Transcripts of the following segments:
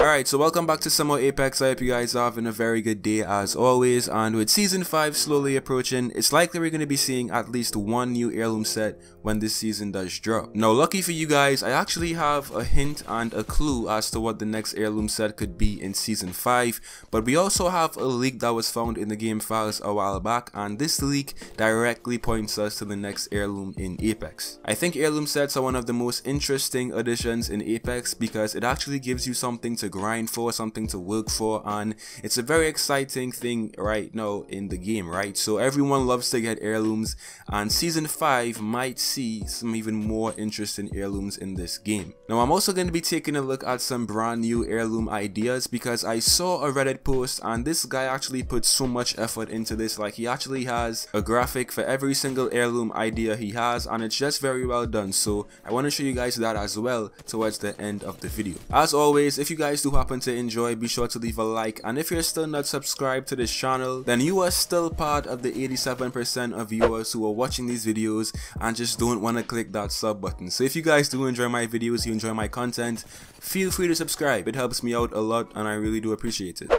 Alright, so welcome back to some more Apex. I hope you guys are having a very good day as always, and with Season 5 slowly approaching, it's likely we're going to be seeing at least one new heirloom set when this season does drop. Now lucky for you guys, I actually have a hint and a clue as to what the next heirloom set could be in Season 5, but we also have a leak that was found in the game files a while back, and this leak directly points us to the next heirloom in Apex. I think heirloom sets are one of the most interesting additions in Apex because it actually gives you something to grind for, something to work for, and it's a very exciting thing right now in the game, right? So everyone loves to get heirlooms, and Season 5 might see some even more interesting heirlooms in this game. Now I'm also going to be taking a look at some brand new heirloom ideas because I saw a Reddit post and this guy actually put so much effort into this. Like, he actually has a graphic for every single heirloom idea he has, and it's just very well done. So I want to show you guys that as well towards the end of the video. As always, if you guys do happen to enjoy, be sure to leave a like, and if you're still not subscribed to this channel, then you are still part of the 87% of viewers who are watching these videos and just don't want to click that sub button. So if you guys do enjoy my videos, you enjoy my content, feel free to subscribe. It helps me out a lot and I really do appreciate it.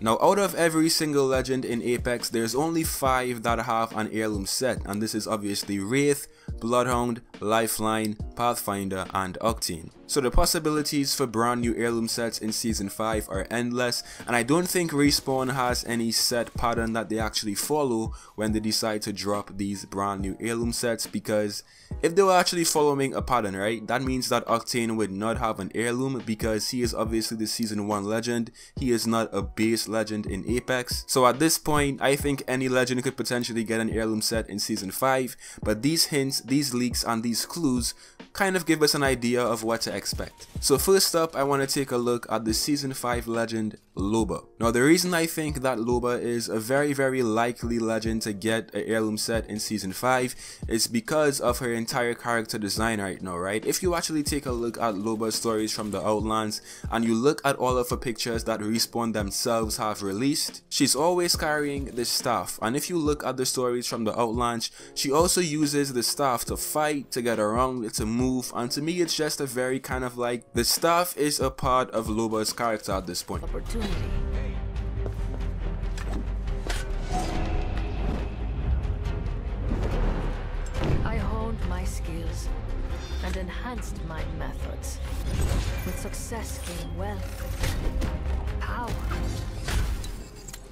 Now, out of every single legend in Apex, there's only 5 that have an heirloom set, and this is obviously Wraith, Bloodhound, Lifeline, Pathfinder, and Octane. So the possibilities for brand new heirloom sets in Season 5 are endless, and I don't think Respawn has any set pattern that they actually follow when they decide to drop these brand new heirloom sets, because if they were actually following a pattern, right, that means that Octane would not have an heirloom because he is obviously the Season 1 legend. He is not a base legend in Apex. So at this point, I think any legend could potentially get an heirloom set in Season 5, but these hints, these leaks, and these clues kind of give us an idea of what to expect. So first up, I want to take a look at the Season 5 legend Loba. Now the reason I think that Loba is a very likely legend to get a heirloom set in Season 5 is because of her entire character design right now, right? If you actually take a look at Loba's stories from the Outlands and you look at all of her pictures that Respawn themselves have released, she's always carrying the staff, and if you look at the stories from the Outlands, she also uses the staff to fight, to get around, to move, and to me it's just a very kind of like, the staff is a part of Loba's character at this point. I honed my skills and enhanced my methods. With success came wealth, power,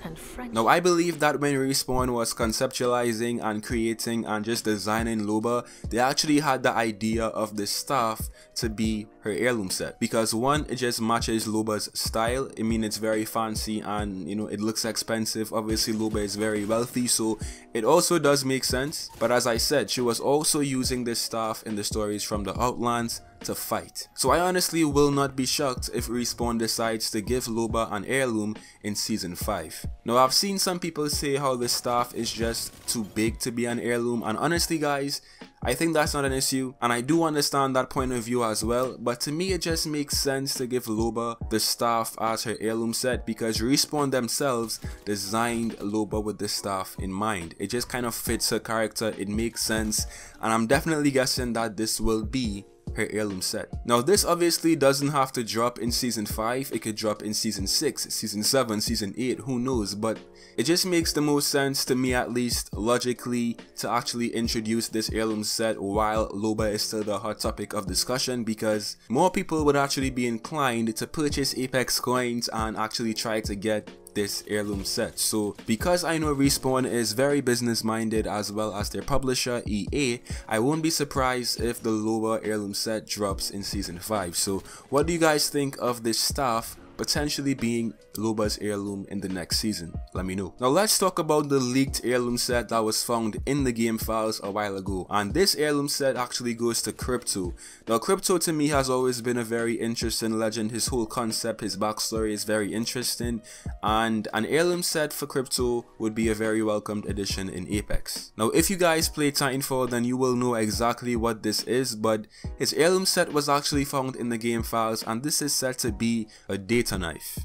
and friendship. Now I believe that when Respawn was conceptualizing and creating and just designing Loba, they actually had the idea of the staff to be her heirloom set, because one, it just matches Loba's style. I mean, it's very fancy and, you know, it looks expensive. Obviously Loba is very wealthy, so it also does make sense. But as I said, she was also using this staff in the stories from the Outlands to fight. So I honestly will not be shocked if Respawn decides to give Loba an heirloom in Season 5. Now I've seen some people say how the staff is just too big to be an heirloom, and honestly guys, I think that's not an issue, and I do understand that point of view as well, but to me it just makes sense to give Loba the staff as her heirloom set because Respawn themselves designed Loba with the staff in mind. It just kind of fits her character, it makes sense, and I'm definitely guessing that this will be her heirloom set. Now this obviously doesn't have to drop in Season 5, it could drop in Season 6, Season 7, Season 8, who knows, but it just makes the most sense to me, at least logically, to actually introduce this heirloom set while Loba is still the hot topic of discussion, because more people would actually be inclined to purchase Apex coins and actually try to get this heirloom set. So because I know Respawn is very business minded as well as their publisher EA, I won't be surprised if the Loba heirloom set drops in season 5. So what do you guys think of this staff potentially being Loba's heirloom in the next season? Let me know. Now let's talk about the leaked heirloom set that was found in the game files a while ago, and this heirloom set actually goes to Crypto. Now Crypto to me has always been a very interesting legend. His whole concept, his backstory is very interesting, and an heirloom set for Crypto would be a very welcomed addition in Apex. Now if you guys play Titanfall, then you will know exactly what this is, but his heirloom set was actually found in the game files, and this is said to be a data knife.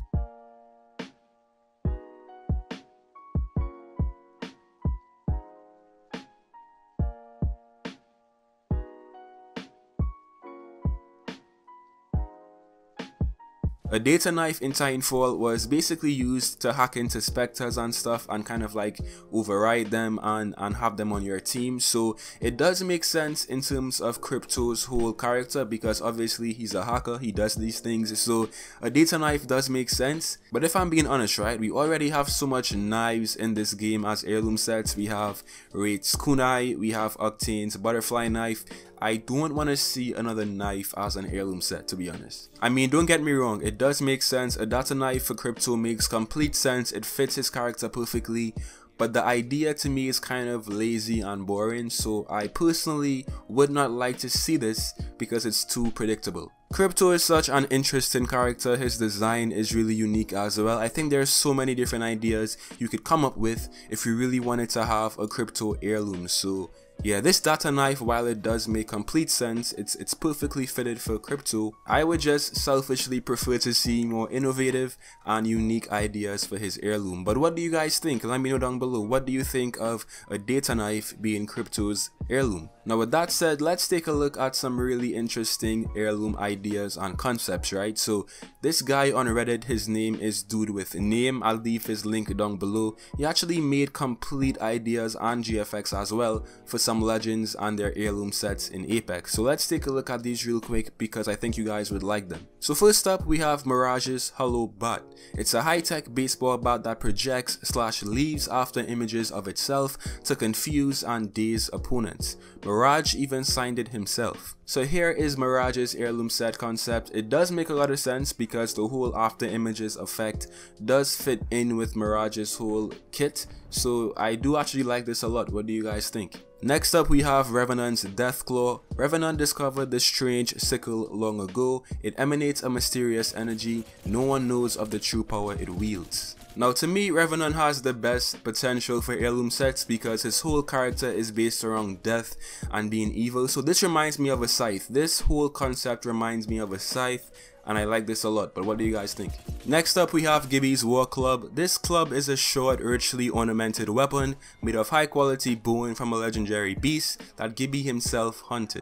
A data knife in Titanfall was basically used to hack into specters and stuff and kind of like override them and have them on your team. So it does make sense in terms of Crypto's whole character, because obviously he's a hacker, he does these things, so a data knife does make sense. But if I'm being honest, right, we already have so much knives in this game as heirloom sets. We have Wraith's kunai, we have Octane's butterfly knife. I don't want to see another knife as an heirloom set, to be honest. I mean, don't get me wrong, it does make sense. A data knife for Crypto makes complete sense, it fits his character perfectly, but the idea to me is kind of lazy and boring, so I personally would not like to see this because it's too predictable. Crypto is such an interesting character, his design is really unique as well. I think there's so many different ideas you could come up with if you really wanted to have a Crypto heirloom. So yeah, this data knife, while it does make complete sense, it's perfectly fitted for Crypto, I would just selfishly prefer to see more innovative and unique ideas for his heirloom. But what do you guys think? Let me know down below. What do you think of a data knife being Crypto's heirloom? Now with that said, let's take a look at some really interesting heirloom ideas and concepts, right? So this guy on Reddit, his name is Dude with Name. I'll leave his link down below. He actually made complete ideas and GFX as well for some legends and their heirloom sets in Apex. So let's take a look at these real quick because I think you guys would like them. So first up, we have Mirage's Hollow Bat. It's a high-tech baseball bat that projects / leaves after images of itself to confuse and daze opponents. Mirage even signed it himself. So here is Mirage's heirloom set concept. It does make a lot of sense because the whole after images effect does fit in with Mirage's whole kit. So I do actually like this a lot. What do you guys think? Next up, we have Revenant's Deathclaw. Revenant discovered this strange sickle long ago. It emanates a mysterious energy. No one knows of the true power it wields. Now to me, Revenant has the best potential for heirloom sets because his whole character is based around death and being evil. So this reminds me of a scythe. This whole concept reminds me of a scythe, and I like this a lot. But what do you guys think? Next up, we have Gibby's War Club. This club is a short, richly ornamented weapon made of high quality bone from a legendary beast that Gibby himself hunted.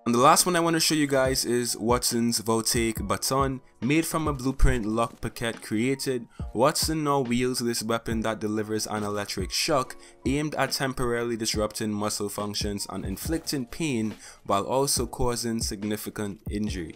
And the last one I want to show you guys is Watson's Voltaic Baton. Made from a blueprint Lock Paquette created, Watson now wields this weapon that delivers an electric shock aimed at temporarily disrupting muscle functions and inflicting pain while also causing significant injury.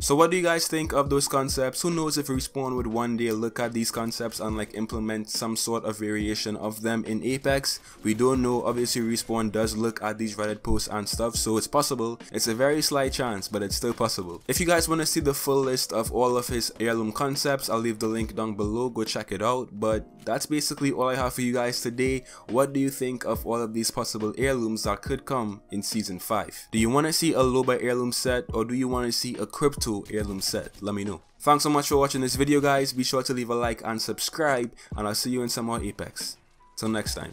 So what do you guys think of those concepts? Who knows if Respawn would one day look at these concepts and like implement some sort of variation of them in Apex? We don't know. Obviously Respawn does look at these Reddit posts and stuff, so it's possible. It's a very slight chance, but it's still possible. If you guys want to see the full list of all of his heirloom concepts, I'll leave the link down below. Go check it out. But that's basically all I have for you guys today. What do you think of all of these possible heirlooms that could come in season 5? Do you want to see a Loba heirloom set, or do you want to see a Crypto heirloom set? Let me know. Thanks so much for watching this video, guys. Be sure to leave a like and subscribe, and I'll see you in some more Apex. Till next time.